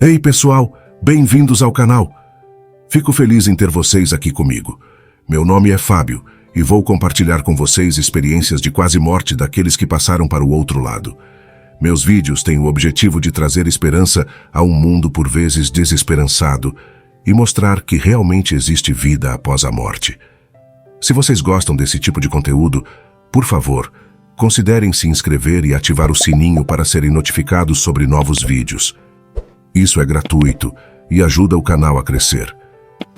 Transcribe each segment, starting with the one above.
Ei pessoal, bem-vindos ao canal. Fico feliz em ter vocês aqui comigo. Meu nome é Fábio e vou compartilhar com vocês experiências de quase morte daqueles que passaram para o outro lado. Meus vídeos têm o objetivo de trazer esperança a um mundo por vezes desesperançado e mostrar que realmente existe vida após a morte. Se vocês gostam desse tipo de conteúdo, por favor, considerem se inscrever e ativar o sininho para serem notificados sobre novos vídeos. Isso é gratuito e ajuda o canal a crescer.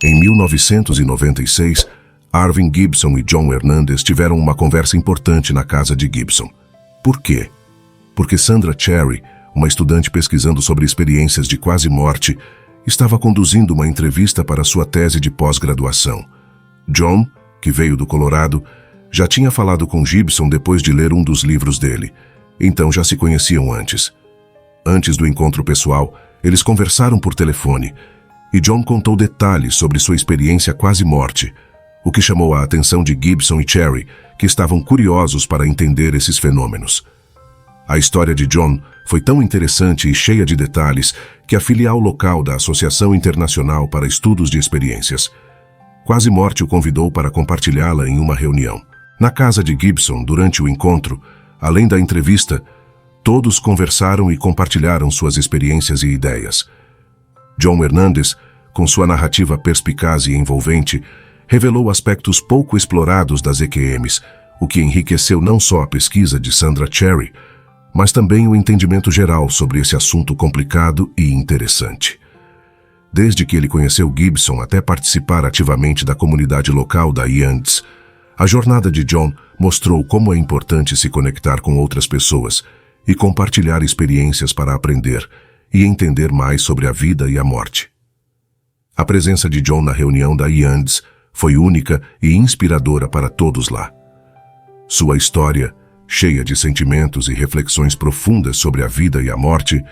Em 1996, Arvin Gibson e John Hernandez tiveram uma conversa importante na casa de Gibson. Por quê? Porque Sandra Cherry, uma estudante pesquisando sobre experiências de quase morte, estava conduzindo uma entrevista para sua tese de pós-graduação. John, que veio do Colorado, já tinha falado com Gibson depois de ler um dos livros dele, então já se conheciam antes. Antes do encontro pessoal, eles conversaram por telefone, e John contou detalhes sobre sua experiência quase morte, o que chamou a atenção de Gibson e Cherry, que estavam curiosos para entender esses fenômenos. A história de John foi tão interessante e cheia de detalhes que a filial local da Associação Internacional para Estudos de Experiências Quase Morte o convidou para compartilhá-la em uma reunião. Na casa de Gibson, durante o encontro, além da entrevista, todos conversaram e compartilharam suas experiências e ideias. John Hernandez, com sua narrativa perspicaz e envolvente, revelou aspectos pouco explorados das EQMs, o que enriqueceu não só a pesquisa de Sandra Cherry, mas também o entendimento geral sobre esse assunto complicado e interessante. Desde que ele conheceu Gibson até participar ativamente da comunidade local da IANDS, a jornada de John mostrou como é importante se conectar com outras pessoas e compartilhar experiências para aprender e entender mais sobre a vida e a morte. A presença de John na reunião da IANDS foi única e inspiradora para todos lá. Sua história, cheia de sentimentos e reflexões profundas sobre a vida e a morte,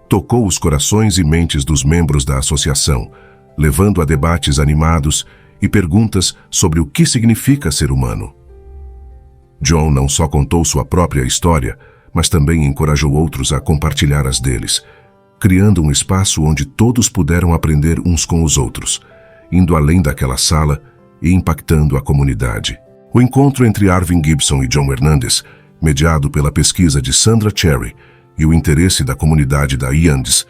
tocou os corações e mentes dos membros da associação, levando a debates animados e perguntas sobre o que significa ser humano. John não só contou sua própria história, mas também encorajou outros a compartilhar as deles, criando um espaço onde todos puderam aprender uns com os outros, indo além daquela sala e impactando a comunidade. O encontro entre Arvin Gibson e John Hernandez, mediado pela pesquisa de Sandra Cherry e o interesse da comunidade da IANDS,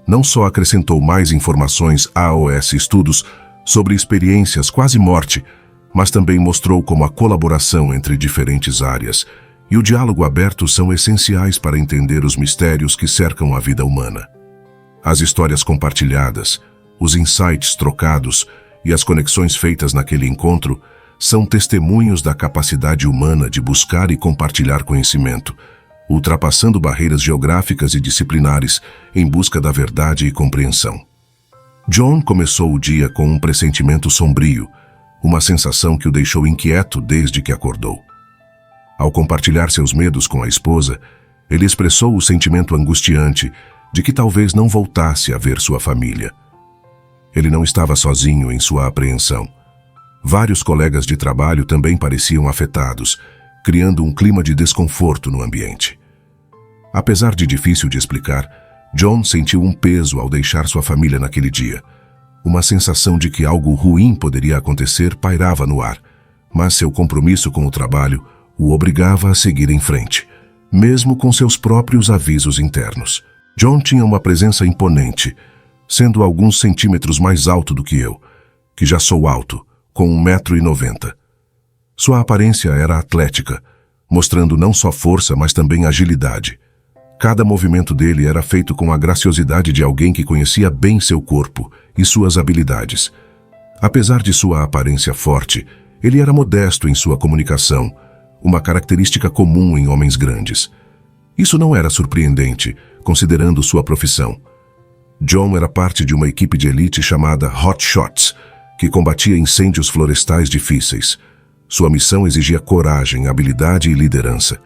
não só acrescentou mais informações à AOS Estudos sobre experiências quase morte, mas também mostrou como a colaboração entre diferentes áreas e o diálogo aberto são essenciais para entender os mistérios que cercam a vida humana. As histórias compartilhadas, os insights trocados e as conexões feitas naquele encontro são testemunhos da capacidade humana de buscar e compartilhar conhecimento, ultrapassando barreiras geográficas e disciplinares em busca da verdade e compreensão. John começou o dia com um pressentimento sombrio, uma sensação que o deixou inquieto desde que acordou. Ao compartilhar seus medos com a esposa, ele expressou o sentimento angustiante de que talvez não voltasse a ver sua família. Ele não estava sozinho em sua apreensão. Vários colegas de trabalho também pareciam afetados, criando um clima de desconforto no ambiente. Apesar de difícil de explicar, John sentiu um peso ao deixar sua família naquele dia. Uma sensação de que algo ruim poderia acontecer pairava no ar, mas seu compromisso com o trabalho o obrigava a seguir em frente, mesmo com seus próprios avisos internos. John tinha uma presença imponente, sendo alguns centímetros mais alto do que eu, que já sou alto, com 1,90 m. Sua aparência era atlética, mostrando não só força, mas também agilidade. Cada movimento dele era feito com a graciosidade de alguém que conhecia bem seu corpo e suas habilidades. Apesar de sua aparência forte, ele era modesto em sua comunicação, uma característica comum em homens grandes. Isso não era surpreendente, considerando sua profissão. John era parte de uma equipe de elite chamada Hot Shots, que combatia incêndios florestais difíceis. Sua missão exigia coragem, habilidade e liderança.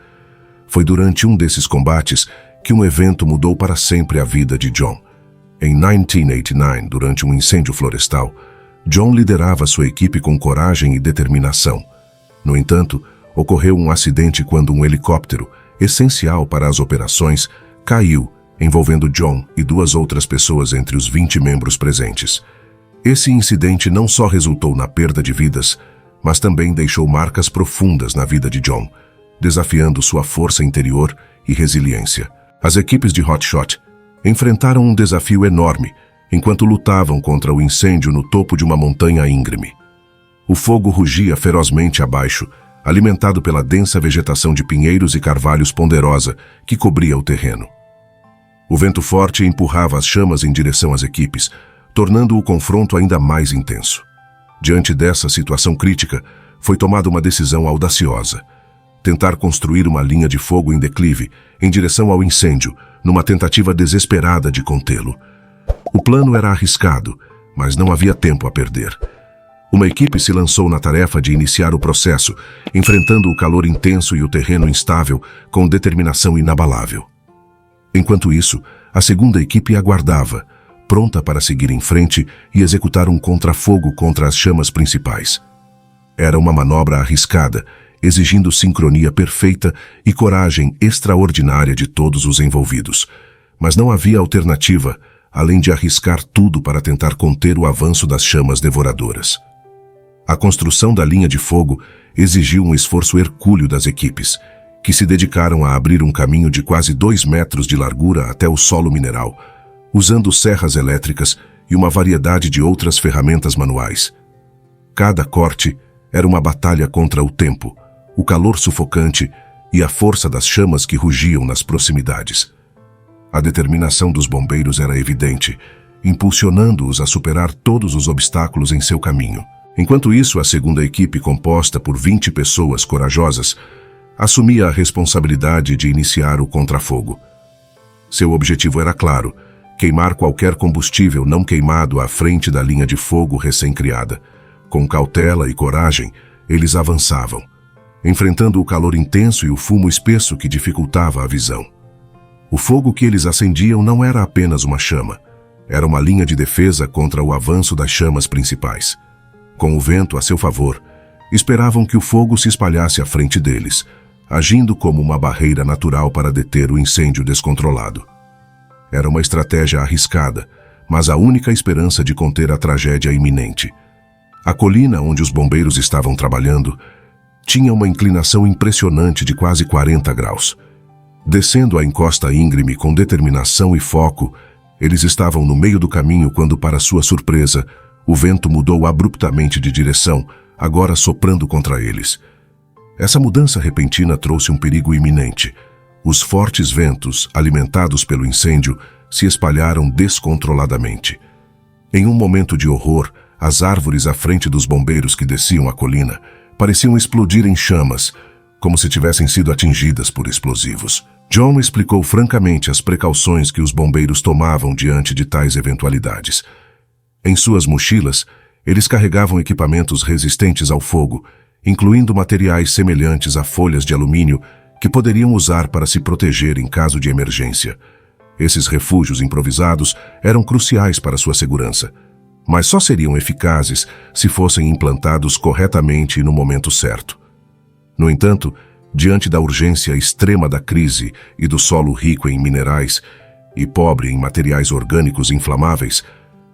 Foi durante um desses combates que um evento mudou para sempre a vida de John. Em 1989, durante um incêndio florestal, John liderava sua equipe com coragem e determinação. No entanto, ocorreu um acidente quando um helicóptero, essencial para as operações, caiu, envolvendo John e 2 outras pessoas entre os 20 membros presentes. Esse incidente não só resultou na perda de vidas, mas também deixou marcas profundas na vida de John, desafiando sua força interior e resiliência. As equipes de Hotshot enfrentaram um desafio enorme enquanto lutavam contra o incêndio no topo de uma montanha íngreme. O fogo rugia ferozmente abaixo, alimentado pela densa vegetação de pinheiros e carvalhos ponderosa que cobria o terreno. O vento forte empurrava as chamas em direção às equipes, tornando o confronto ainda mais intenso. Diante dessa situação crítica, foi tomada uma decisão audaciosa: tentar construir uma linha de fogo em declive em direção ao incêndio, numa tentativa desesperada de contê-lo. O plano era arriscado, mas não havia tempo a perder. Uma equipe se lançou na tarefa de iniciar o processo, enfrentando o calor intenso e o terreno instável com determinação inabalável. Enquanto isso, a segunda equipe aguardava, pronta para seguir em frente e executar um contrafogo contra as chamas principais. Era uma manobra arriscada, exigindo sincronia perfeita e coragem extraordinária de todos os envolvidos. Mas não havia alternativa, além de arriscar tudo para tentar conter o avanço das chamas devoradoras. A construção da linha de fogo exigiu um esforço hercúleo das equipes, que se dedicaram a abrir um caminho de quase 2 metros de largura até o solo mineral, usando serras elétricas e uma variedade de outras ferramentas manuais. Cada corte era uma batalha contra o tempo, o calor sufocante e a força das chamas que rugiam nas proximidades. A determinação dos bombeiros era evidente, impulsionando-os a superar todos os obstáculos em seu caminho. Enquanto isso, a segunda equipe, composta por 20 pessoas corajosas, assumia a responsabilidade de iniciar o contrafogo. Seu objetivo era claro: queimar qualquer combustível não queimado à frente da linha de fogo recém-criada. Com cautela e coragem, eles avançavam, enfrentando o calor intenso e o fumo espesso que dificultava a visão. O fogo que eles acendiam não era apenas uma chama, era uma linha de defesa contra o avanço das chamas principais. Com o vento a seu favor, esperavam que o fogo se espalhasse à frente deles, agindo como uma barreira natural para deter o incêndio descontrolado. Era uma estratégia arriscada, mas a única esperança de conter a tragédia iminente. A colina onde os bombeiros estavam trabalhando tinha uma inclinação impressionante de quase 40 graus. Descendo a encosta íngreme com determinação e foco, eles estavam no meio do caminho quando, para sua surpresa, o vento mudou abruptamente de direção, agora soprando contra eles. Essa mudança repentina trouxe um perigo iminente. Os fortes ventos, alimentados pelo incêndio, se espalharam descontroladamente. Em um momento de horror, as árvores à frente dos bombeiros que desciam a colina pareciam explodir em chamas, como se tivessem sido atingidas por explosivos. John explicou francamente as precauções que os bombeiros tomavam diante de tais eventualidades. Em suas mochilas, eles carregavam equipamentos resistentes ao fogo, incluindo materiais semelhantes a folhas de alumínio que poderiam usar para se proteger em caso de emergência. Esses refúgios improvisados eram cruciais para sua segurança, mas só seriam eficazes se fossem implantados corretamente e no momento certo. No entanto, diante da urgência extrema da crise e do solo rico em minerais e pobre em materiais orgânicos inflamáveis,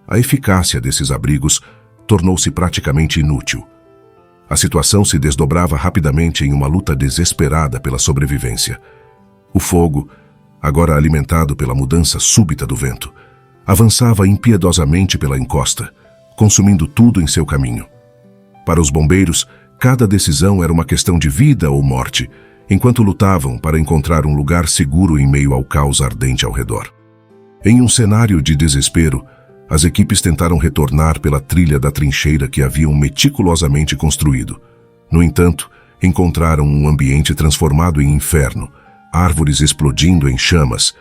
a eficácia desses abrigos tornou-se praticamente inútil. A situação se desdobrava rapidamente em uma luta desesperada pela sobrevivência. O fogo, agora alimentado pela mudança súbita do vento, avançava impiedosamente pela encosta, consumindo tudo em seu caminho. Para os bombeiros, cada decisão era uma questão de vida ou morte, enquanto lutavam para encontrar um lugar seguro em meio ao caos ardente ao redor. Em um cenário de desespero, as equipes tentaram retornar pela trilha da trincheira que haviam meticulosamente construído. No entanto, encontraram um ambiente transformado em inferno, árvores explodindo em chamas,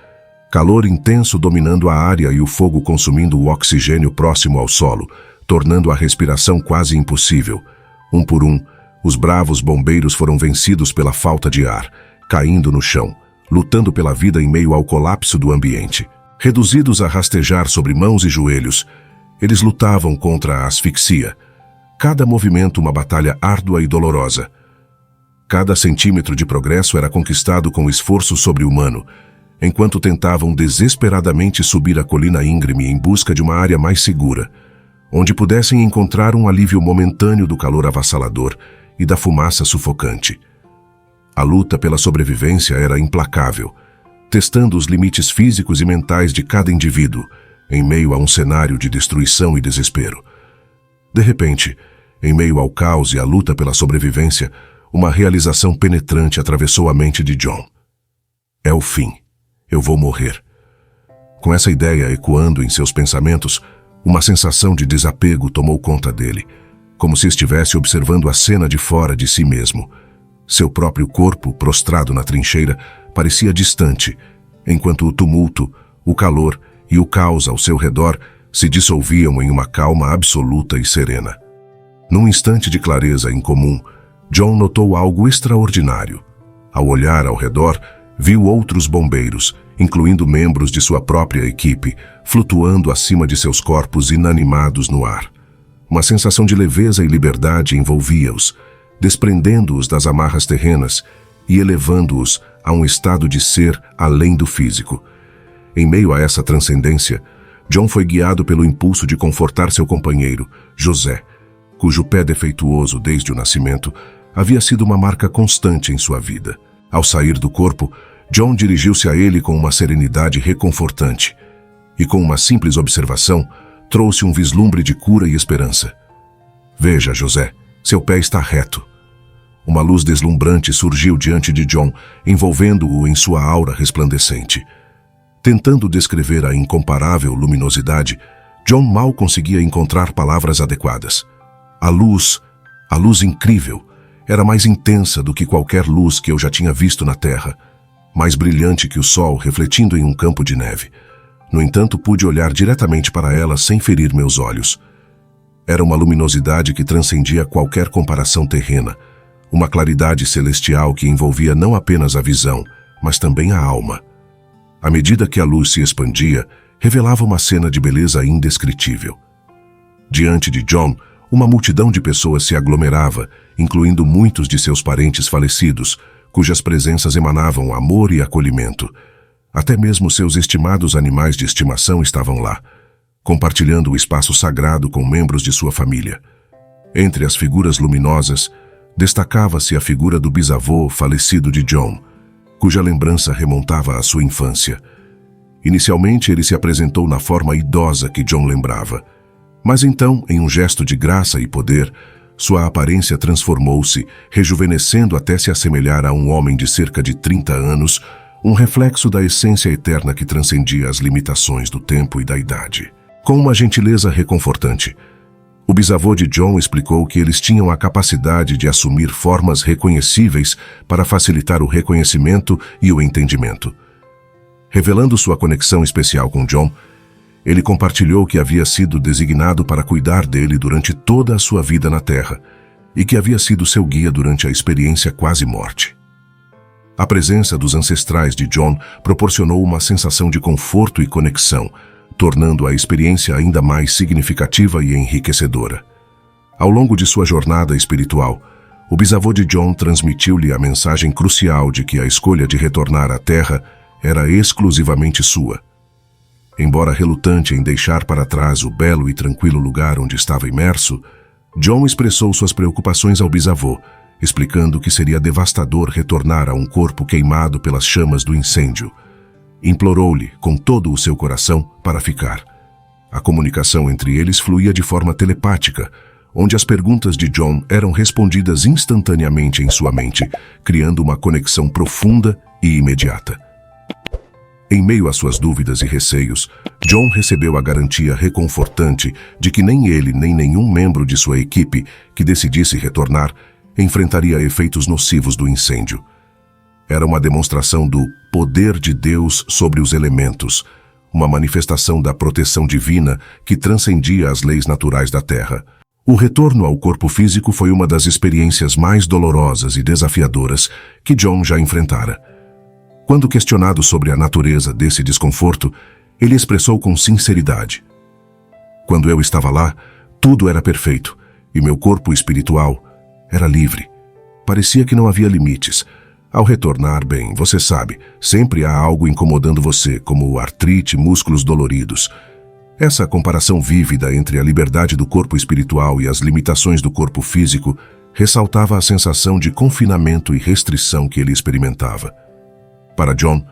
calor intenso dominando a área e o fogo consumindo o oxigênio próximo ao solo, tornando a respiração quase impossível. Um por um, os bravos bombeiros foram vencidos pela falta de ar, caindo no chão, lutando pela vida em meio ao colapso do ambiente. Reduzidos a rastejar sobre mãos e joelhos, eles lutavam contra a asfixia. Cada movimento uma batalha árdua e dolorosa. Cada centímetro de progresso era conquistado com esforço sobre-humano, enquanto tentavam desesperadamente subir a colina íngreme em busca de uma área mais segura, onde pudessem encontrar um alívio momentâneo do calor avassalador e da fumaça sufocante. A luta pela sobrevivência era implacável, testando os limites físicos e mentais de cada indivíduo, em meio a um cenário de destruição e desespero. De repente, em meio ao caos e à luta pela sobrevivência, uma realização penetrante atravessou a mente de John. É o fim. Eu vou morrer. Com essa ideia ecoando em seus pensamentos, uma sensação de desapego tomou conta dele, como se estivesse observando a cena de fora de si mesmo. Seu próprio corpo, prostrado na trincheira, parecia distante, enquanto o tumulto, o calor e o caos ao seu redor se dissolviam em uma calma absoluta e serena. Num instante de clareza incomum, John notou algo extraordinário. Ao olhar ao redor, viu outros bombeiros, incluindo membros de sua própria equipe, flutuando acima de seus corpos inanimados no ar. Uma sensação de leveza e liberdade envolvia-os, desprendendo-os das amarras terrenas e elevando-os a um estado de ser além do físico. Em meio a essa transcendência, John foi guiado pelo impulso de confortar seu companheiro, José, cujo pé defeituoso desde o nascimento havia sido uma marca constante em sua vida. Ao sair do corpo, John dirigiu-se a ele com uma serenidade reconfortante e, com uma simples observação, trouxe um vislumbre de cura e esperança. Veja, José, seu pé está reto. Uma luz deslumbrante surgiu diante de John, envolvendo-o em sua aura resplandecente. Tentando descrever a incomparável luminosidade, John mal conseguia encontrar palavras adequadas. A luz incrível, era mais intensa do que qualquer luz que eu já tinha visto na Terra, mais brilhante que o sol refletindo em um campo de neve. No entanto, pude olhar diretamente para ela sem ferir meus olhos. Era uma luminosidade que transcendia qualquer comparação terrena, uma claridade celestial que envolvia não apenas a visão, mas também a alma. À medida que a luz se expandia, revelava uma cena de beleza indescritível. Diante de John, uma multidão de pessoas se aglomerava, incluindo muitos de seus parentes falecidos, cujas presenças emanavam amor e acolhimento. Até mesmo seus estimados animais de estimação estavam lá, compartilhando o espaço sagrado com membros de sua família. Entre as figuras luminosas, destacava-se a figura do bisavô falecido de John, cuja lembrança remontava à sua infância. Inicialmente, ele se apresentou na forma idosa que John lembrava, mas então, em um gesto de graça e poder, sua aparência transformou-se, rejuvenescendo até se assemelhar a um homem de cerca de 30 anos, um reflexo da essência eterna que transcendia as limitações do tempo e da idade. Com uma gentileza reconfortante, o bisavô de John explicou que eles tinham a capacidade de assumir formas reconhecíveis para facilitar o reconhecimento e o entendimento. Revelando sua conexão especial com John, ele compartilhou que havia sido designado para cuidar dele durante toda a sua vida na Terra e que havia sido seu guia durante a experiência quase-morte. A presença dos ancestrais de John proporcionou uma sensação de conforto e conexão, tornando a experiência ainda mais significativa e enriquecedora. Ao longo de sua jornada espiritual, o bisavô de John transmitiu-lhe a mensagem crucial de que a escolha de retornar à Terra era exclusivamente sua. Embora relutante em deixar para trás o belo e tranquilo lugar onde estava imerso, John expressou suas preocupações ao bisavô, explicando que seria devastador retornar a um corpo queimado pelas chamas do incêndio. Implorou-lhe, com todo o seu coração, para ficar. A comunicação entre eles fluía de forma telepática, onde as perguntas de John eram respondidas instantaneamente em sua mente, criando uma conexão profunda e imediata. Em meio às suas dúvidas e receios, John recebeu a garantia reconfortante de que nem ele nem nenhum membro de sua equipe que decidisse retornar enfrentaria efeitos nocivos do incêndio. Era uma demonstração do poder de Deus sobre os elementos, uma manifestação da proteção divina que transcendia as leis naturais da Terra. O retorno ao corpo físico foi uma das experiências mais dolorosas e desafiadoras que John já enfrentara. Quando questionado sobre a natureza desse desconforto, ele expressou com sinceridade: "Quando eu estava lá, tudo era perfeito, e meu corpo espiritual era livre. Parecia que não havia limites. Ao retornar, bem, você sabe, sempre há algo incomodando você, como artrite, músculos doloridos. Essa comparação vívida entre a liberdade do corpo espiritual e as limitações do corpo físico ressaltava a sensação de confinamento e restrição que ele experimentava. Para John,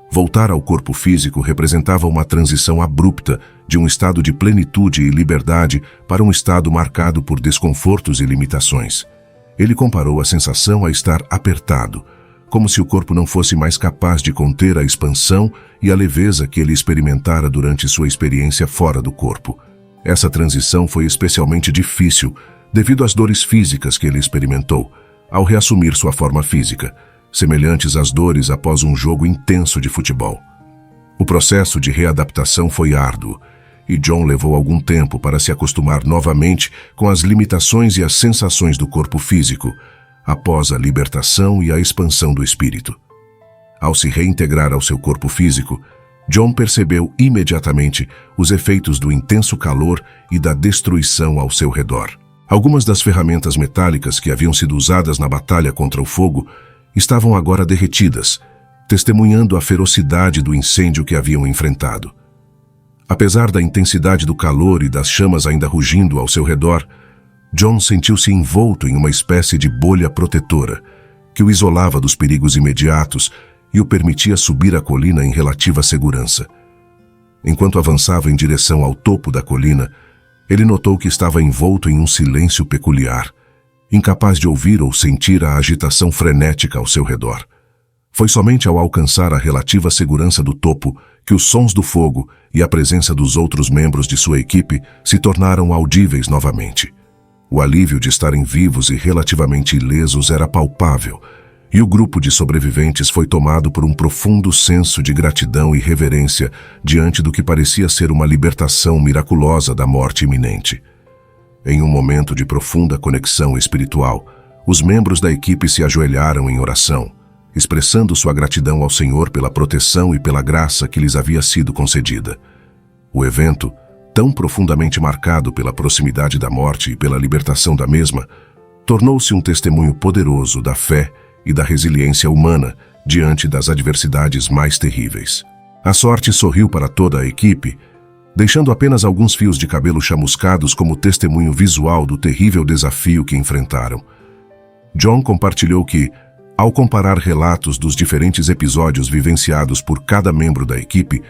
voltar ao corpo físico representava uma transição abrupta de um estado de plenitude e liberdade para um estado marcado por desconfortos e limitações. Ele comparou a sensação a estar apertado, como se o corpo não fosse mais capaz de conter a expansão e a leveza que ele experimentara durante sua experiência fora do corpo. Essa transição foi especialmente difícil devido às dores físicas que ele experimentou ao reassumir sua forma física, semelhantes às dores após um jogo intenso de futebol. O processo de readaptação foi árduo, e John levou algum tempo para se acostumar novamente com as limitações e as sensações do corpo físico, após a libertação e a expansão do espírito. Ao se reintegrar ao seu corpo físico, John percebeu imediatamente os efeitos do intenso calor e da destruição ao seu redor. Algumas das ferramentas metálicas que haviam sido usadas na batalha contra o fogo estavam agora derretidas, testemunhando a ferocidade do incêndio que haviam enfrentado. Apesar da intensidade do calor e das chamas ainda rugindo ao seu redor, John sentiu-se envolto em uma espécie de bolha protetora que o isolava dos perigos imediatos e o permitia subir a colina em relativa segurança. Enquanto avançava em direção ao topo da colina, ele notou que estava envolto em um silêncio peculiar, incapaz de ouvir ou sentir a agitação frenética ao seu redor. Foi somente ao alcançar a relativa segurança do topo que os sons do fogo e a presença dos outros membros de sua equipe se tornaram audíveis novamente. O alívio de estarem vivos e relativamente ilesos era palpável, e o grupo de sobreviventes foi tomado por um profundo senso de gratidão e reverência diante do que parecia ser uma libertação miraculosa da morte iminente. Em um momento de profunda conexão espiritual, os membros da equipe se ajoelharam em oração, expressando sua gratidão ao Senhor pela proteção e pela graça que lhes havia sido concedida. O evento, tão profundamente marcado pela proximidade da morte e pela libertação da mesma, tornou-se um testemunho poderoso da fé e da resiliência humana diante das adversidades mais terríveis. A sorte sorriu para toda a equipe, deixando apenas alguns fios de cabelo chamuscados como testemunho visual do terrível desafio que enfrentaram. John compartilhou que, ao comparar relatos dos diferentes episódios vivenciados por cada membro da equipe,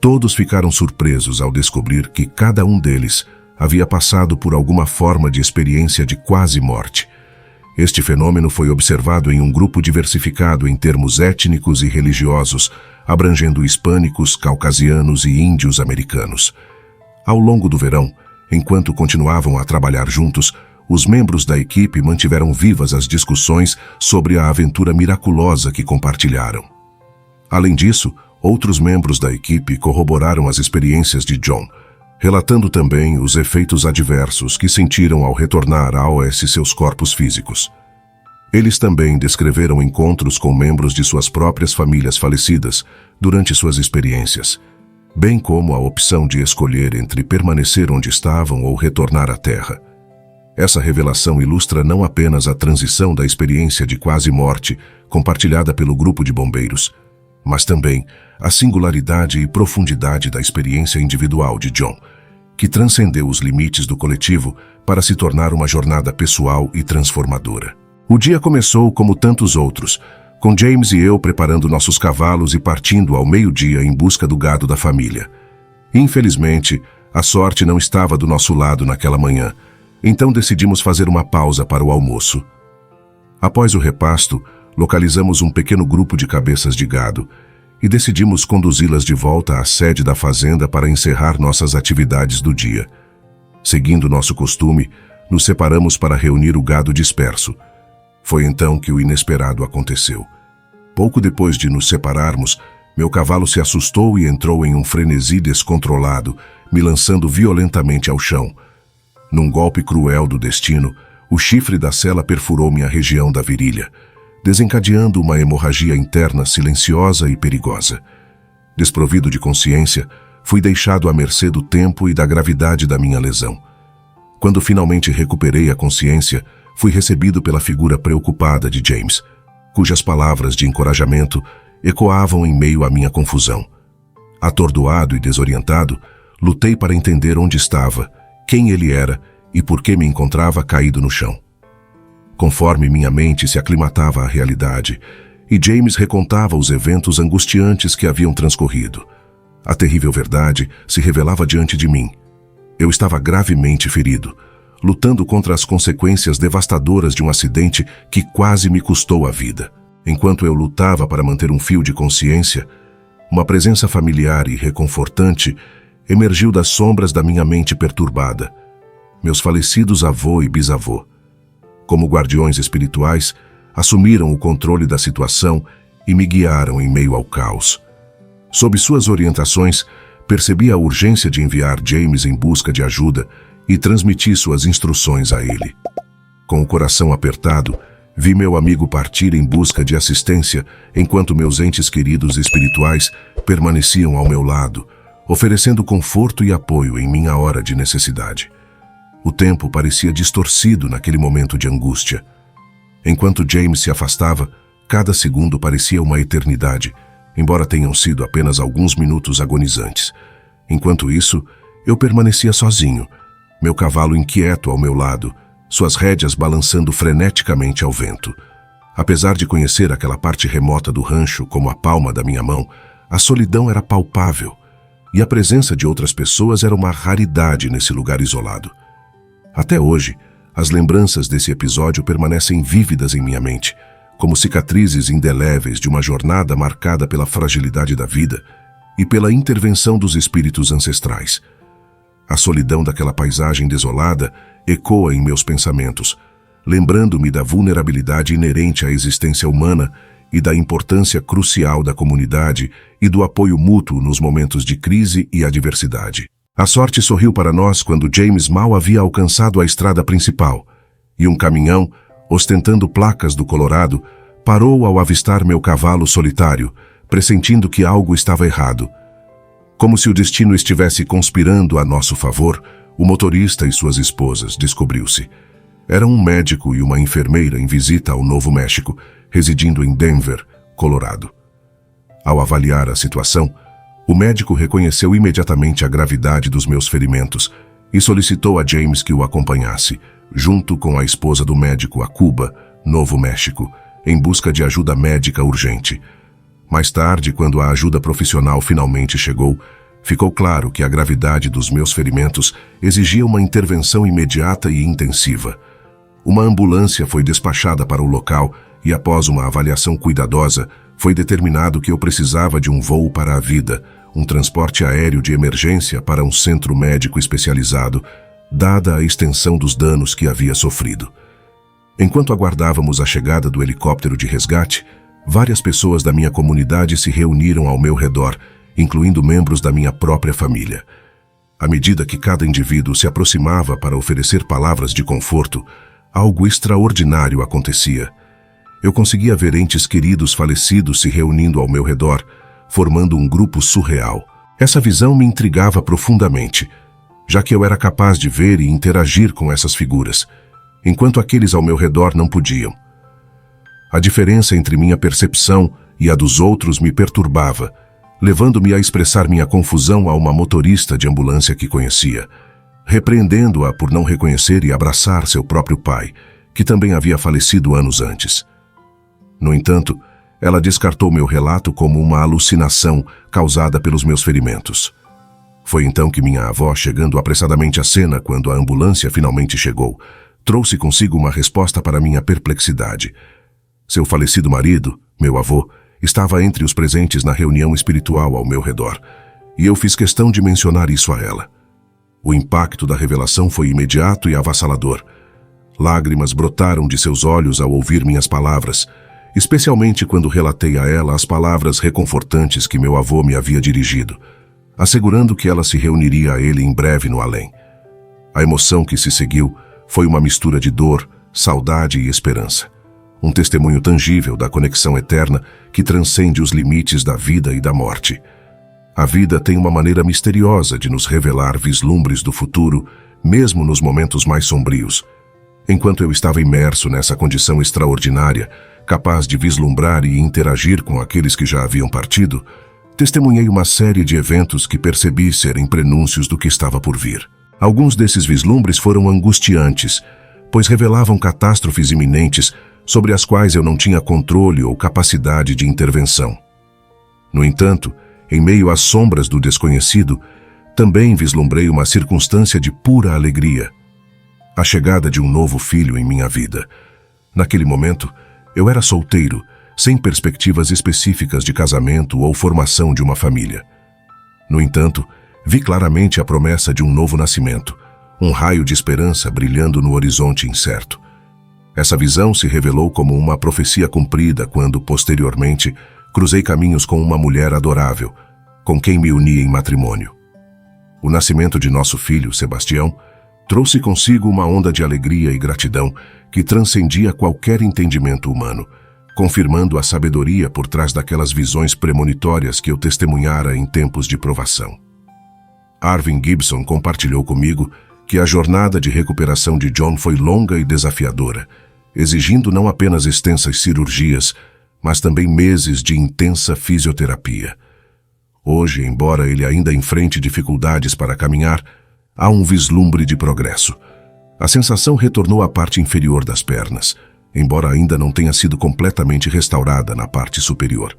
todos ficaram surpresos ao descobrir que cada um deles havia passado por alguma forma de experiência de quase morte. Este fenômeno foi observado em um grupo diversificado em termos étnicos e religiosos, abrangendo hispânicos, caucasianos e índios americanos. Ao longo do verão, enquanto continuavam a trabalhar juntos, os membros da equipe mantiveram vivas as discussões sobre a aventura miraculosa que compartilharam. Além disso, outros membros da equipe corroboraram as experiências de John, relatando também os efeitos adversos que sentiram ao retornar a seus corpos físicos. Eles também descreveram encontros com membros de suas próprias famílias falecidas durante suas experiências, bem como a opção de escolher entre permanecer onde estavam ou retornar à Terra. Essa revelação ilustra não apenas a transição da experiência de quase morte compartilhada pelo grupo de bombeiros, mas também a singularidade e profundidade da experiência individual de John, que transcendeu os limites do coletivo para se tornar uma jornada pessoal e transformadora. O dia começou como tantos outros, com James e eu preparando nossos cavalos e partindo ao meio-dia em busca do gado da família. Infelizmente, a sorte não estava do nosso lado naquela manhã, então decidimos fazer uma pausa para o almoço. Após o repasto, localizamos um pequeno grupo de cabeças de gado e decidimos conduzi-las de volta à sede da fazenda para encerrar nossas atividades do dia. Seguindo nosso costume, nos separamos para reunir o gado disperso. Foi então que o inesperado aconteceu. Pouco depois de nos separarmos, meu cavalo se assustou e entrou em um frenesi descontrolado, me lançando violentamente ao chão. Num golpe cruel do destino, o chifre da sela perfurou minha região da virilha, desencadeando uma hemorragia interna silenciosa e perigosa. Desprovido de consciência, fui deixado à mercê do tempo e da gravidade da minha lesão. Quando finalmente recuperei a consciência, fui recebido pela figura preocupada de James. cujas palavras de encorajamento ecoavam em meio à minha confusão. Atordoado e desorientado, lutei para entender onde estava, quem ele era e por que me encontrava caído no chão. Conforme minha mente se aclimatava à realidade, e James recontava os eventos angustiantes que haviam transcorrido, a terrível verdade se revelava diante de mim. Eu estava gravemente ferido, lutando contra as consequências devastadoras de um acidente que quase me custou a vida. Enquanto eu lutava para manter um fio de consciência, uma presença familiar e reconfortante emergiu das sombras da minha mente perturbada. Meus falecidos avô e bisavô, como guardiões espirituais, assumiram o controle da situação e me guiaram em meio ao caos. Sob suas orientações, percebi a urgência de enviar James em busca de ajuda e transmiti suas instruções a ele. Com o coração apertado, vi meu amigo partir em busca de assistência, enquanto meus entes queridos espirituais permaneciam ao meu lado, oferecendo conforto e apoio em minha hora de necessidade. O tempo parecia distorcido naquele momento de angústia. Enquanto James se afastava, cada segundo parecia uma eternidade, embora tenham sido apenas alguns minutos agonizantes. Enquanto isso, eu permanecia sozinho, meu cavalo inquieto ao meu lado, suas rédeas balançando freneticamente ao vento. Apesar de conhecer aquela parte remota do rancho como a palma da minha mão, a solidão era palpável, e a presença de outras pessoas era uma raridade nesse lugar isolado. Até hoje, as lembranças desse episódio permanecem vívidas em minha mente, como cicatrizes indeléveis de uma jornada marcada pela fragilidade da vida e pela intervenção dos espíritos ancestrais. A solidão daquela paisagem desolada ecoa em meus pensamentos, lembrando-me da vulnerabilidade inerente à existência humana e da importância crucial da comunidade e do apoio mútuo nos momentos de crise e adversidade. A sorte sorriu para nós quando James mal havia alcançado a estrada principal, e um caminhão, ostentando placas do Colorado, parou ao avistar meu cavalo solitário, pressentindo que algo estava errado. Como se o destino estivesse conspirando a nosso favor, o motorista e suas esposas, descobriu-se. Eram um médico e uma enfermeira em visita ao Novo México, residindo em Denver, Colorado. Ao avaliar a situação, o médico reconheceu imediatamente a gravidade dos meus ferimentos e solicitou a James que o acompanhasse, junto com a esposa do médico a Cuba, Novo México, em busca de ajuda médica urgente. Mais tarde, quando a ajuda profissional finalmente chegou, ficou claro que a gravidade dos meus ferimentos exigia uma intervenção imediata e intensiva. Uma ambulância foi despachada para o local e, após uma avaliação cuidadosa, foi determinado que eu precisava de um voo para a vida, um transporte aéreo de emergência para um centro médico especializado, dada a extensão dos danos que havia sofrido. Enquanto aguardávamos a chegada do helicóptero de resgate, várias pessoas da minha comunidade se reuniram ao meu redor, incluindo membros da minha própria família. À medida que cada indivíduo se aproximava para oferecer palavras de conforto, algo extraordinário acontecia. Eu conseguia ver entes queridos falecidos se reunindo ao meu redor, formando um grupo surreal. Essa visão me intrigava profundamente, já que eu era capaz de ver e interagir com essas figuras, enquanto aqueles ao meu redor não podiam. A diferença entre minha percepção e a dos outros me perturbava, levando-me a expressar minha confusão a uma motorista de ambulância que conhecia, repreendendo-a por não reconhecer e abraçar seu próprio pai, que também havia falecido anos antes. No entanto, ela descartou meu relato como uma alucinação causada pelos meus ferimentos. Foi então que minha avó, chegando apressadamente à cena quando a ambulância finalmente chegou, trouxe consigo uma resposta para minha perplexidade. Seu falecido marido, meu avô, estava entre os presentes na reunião espiritual ao meu redor, e eu fiz questão de mencionar isso a ela. O impacto da revelação foi imediato e avassalador. Lágrimas brotaram de seus olhos ao ouvir minhas palavras, especialmente quando relatei a ela as palavras reconfortantes que meu avô me havia dirigido, assegurando que ela se reuniria a ele em breve no além. A emoção que se seguiu foi uma mistura de dor, saudade e esperança. Um testemunho tangível da conexão eterna que transcende os limites da vida e da morte. A vida tem uma maneira misteriosa de nos revelar vislumbres do futuro, mesmo nos momentos mais sombrios. Enquanto eu estava imerso nessa condição extraordinária, capaz de vislumbrar e interagir com aqueles que já haviam partido, testemunhei uma série de eventos que percebi serem prenúncios do que estava por vir. Alguns desses vislumbres foram angustiantes, pois revelavam catástrofes iminentes sobre as quais eu não tinha controle ou capacidade de intervenção. No entanto, em meio às sombras do desconhecido, também vislumbrei uma circunstância de pura alegria: a chegada de um novo filho em minha vida. Naquele momento, eu era solteiro, sem perspectivas específicas de casamento ou formação de uma família. No entanto, vi claramente a promessa de um novo nascimento, um raio de esperança brilhando no horizonte incerto. Essa visão se revelou como uma profecia cumprida quando, posteriormente, cruzei caminhos com uma mulher adorável, com quem me uni em matrimônio. O nascimento de nosso filho, Sebastião, trouxe consigo uma onda de alegria e gratidão que transcendia qualquer entendimento humano, confirmando a sabedoria por trás daquelas visões premonitórias que eu testemunhara em tempos de provação. Arvin Gibson compartilhou comigo que a jornada de recuperação de John foi longa e desafiadora, exigindo não apenas extensas cirurgias, mas também meses de intensa fisioterapia. Hoje, embora ele ainda enfrente dificuldades para caminhar, há um vislumbre de progresso. A sensação retornou à parte inferior das pernas, embora ainda não tenha sido completamente restaurada na parte superior.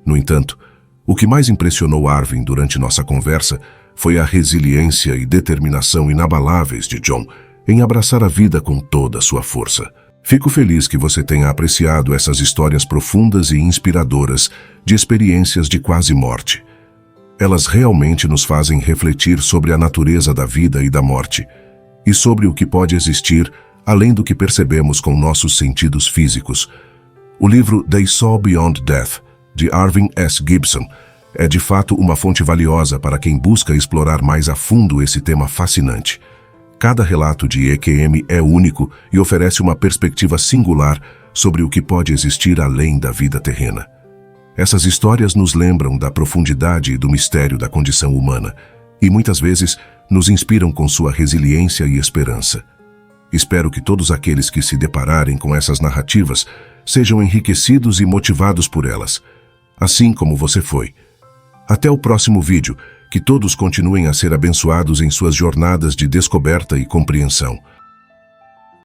No entanto, o que mais impressionou Arvin durante nossa conversa foi a resiliência e determinação inabaláveis de John em abraçar a vida com toda a sua força. Fico feliz que você tenha apreciado essas histórias profundas e inspiradoras de experiências de quase morte. Elas realmente nos fazem refletir sobre a natureza da vida e da morte, e sobre o que pode existir além do que percebemos com nossos sentidos físicos. O livro They Saw Beyond Death, de Arvin S. Gibson, é de fato uma fonte valiosa para quem busca explorar mais a fundo esse tema fascinante. Cada relato de EQM é único e oferece uma perspectiva singular sobre o que pode existir além da vida terrena. Essas histórias nos lembram da profundidade e do mistério da condição humana e muitas vezes nos inspiram com sua resiliência e esperança. Espero que todos aqueles que se depararem com essas narrativas sejam enriquecidos e motivados por elas, assim como você foi. Até o próximo vídeo, que todos continuem a ser abençoados em suas jornadas de descoberta e compreensão.